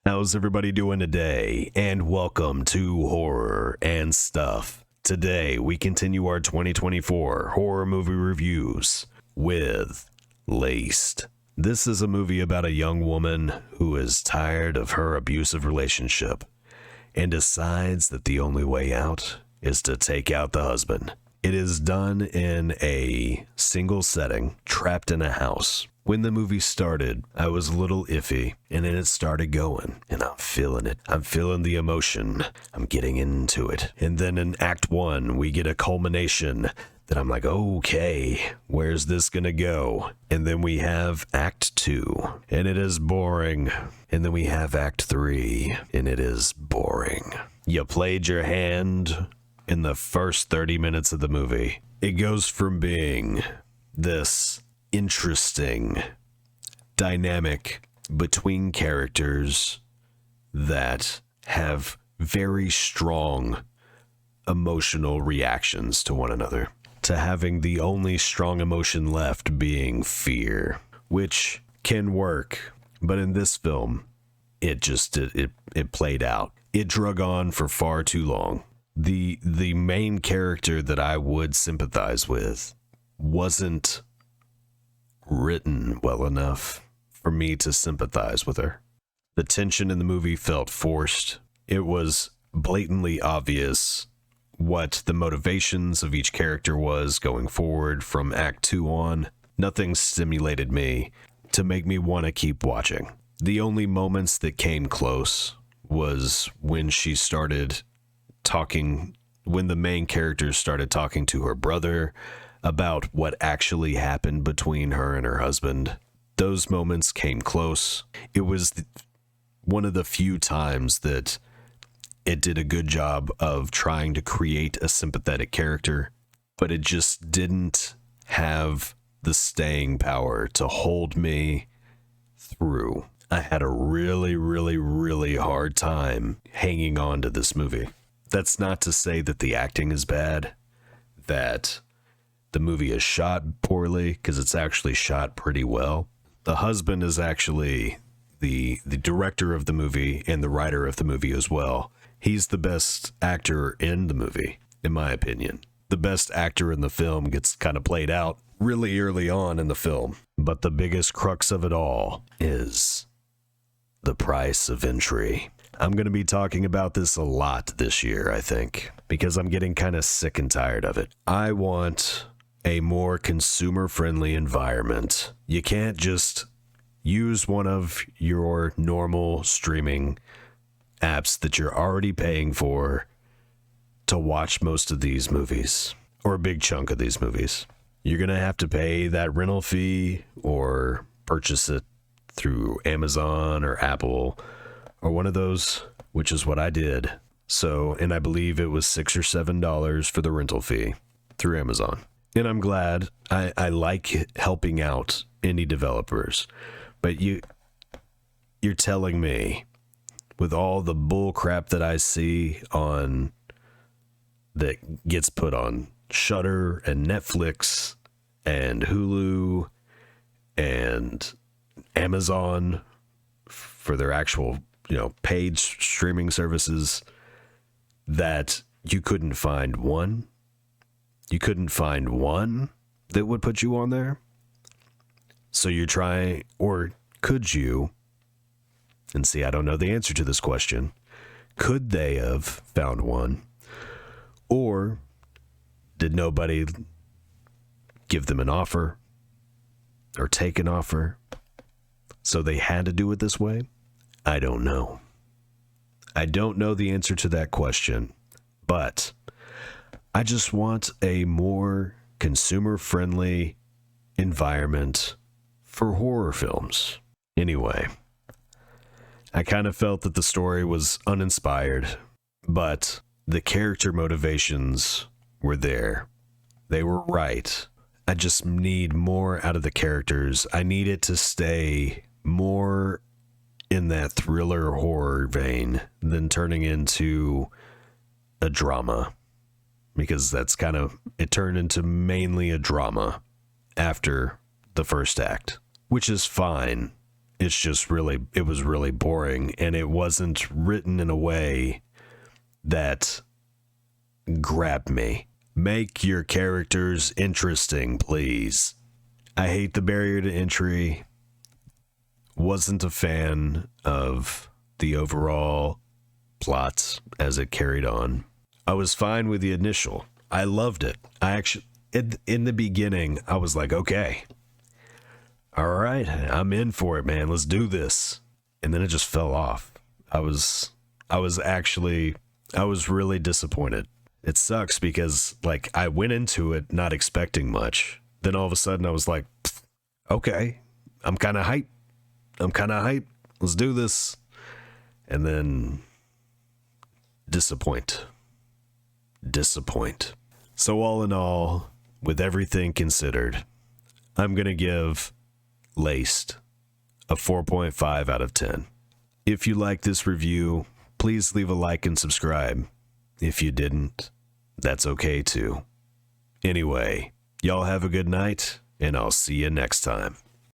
How's everybody doing today? And welcome to Horror and Stuff. Today, we continue our 2024 horror movie reviews with Laced. This is a movie about a young woman who is tired of her abusive relationship and decides that the only way out is to take out the husband. It is done in a single setting, trapped in a house. When the movie started, I was a little iffy, and then it started going, and I'm feeling it. I'm feeling the emotion. I'm getting into it. And then in Act 1, we get a culmination that I'm like, okay, where's this gonna go? And then we have Act 2, and it is boring. And then we have Act 3, and it is boring. You played your hand in the first 30 minutes of the movie. It goes from being this interesting dynamic between characters that have very strong emotional reactions to one another, to having the only strong emotion left being fear, which can work, but in this film, it played out. It drug on for far too long. The main character that I would sympathize with wasn't written well enough for me to sympathize with her. The tension in the movie felt forced. It was blatantly obvious what the motivations of each character was going forward from Act 2 on. Nothing stimulated me to make me want to keep watching. The only moments that came close was when she started talking, when the main character started talking to her brother about what actually happened between her and her husband. Those moments came close. It was one of the few times that it did a good job of trying to create a sympathetic character, but it just didn't have the staying power to hold me through. I had a really hard time hanging on to this movie. That's not to say that the acting is bad, that the movie is shot poorly, because it's actually shot pretty well. The husband is actually the director of the movie and the writer of the movie as well. He's the best actor in the movie, in my opinion. The best actor in the film gets kind of played out really early on in the film. But the biggest crux of it all is the price of entry. I'm going to be talking about this a lot this year, I think, because I'm getting kind of sick and tired of it. I want a more consumer-friendly environment. You can't just use one of your normal streaming apps that you're already paying for to watch most of these movies, or a big chunk of these movies. You're going to have to pay that rental fee or purchase it through Amazon or Apple or one of those, which is what I did. So, and I believe it was $6 or $7 for the rental fee through Amazon. And I'm glad. I like helping out indie developers. But you're telling me, with all the bull crap that I see on, that gets put on Shudder and Netflix and Hulu and Amazon for their actual, paid streaming services, that you couldn't find one? You couldn't find one that would put you on there? So you're trying, or could you, and see, I don't know the answer to this question, could they have found one? Or did nobody give them an offer or take an offer, so they had to do it this way? I don't know. I don't know the answer to that question, but I just want a more consumer-friendly environment for horror films. Anyway, I kind of felt that the story was uninspired, but the character motivations were there. They were right. I just need more out of the characters. I need it to stay more in that thriller horror vein than turning into a drama, because that's kind of, it turned into mainly a drama after the first act, which is fine. it's just really, it was really boring, and it wasn't written in a way that grabbed me. Make your characters interesting, please. I hate the barrier to entry. Wasn't a fan of the overall plot as it carried on. I was fine with the initial. I loved it. I actually, in the beginning, I was like, okay, all right, I'm in for it, man. Let's do this. And then it just fell off. I was really disappointed. It sucks because, like, I went into it not expecting much. Then all of a sudden I was like, okay, I'm kind of hyped. Let's do this. And then disappoint. So all in all, with everything considered, I'm going to give Laced a 4.5 out of 10. If you like this review, please leave a like and subscribe. If you didn't, that's okay too. Anyway, y'all have a good night, and I'll see you next time.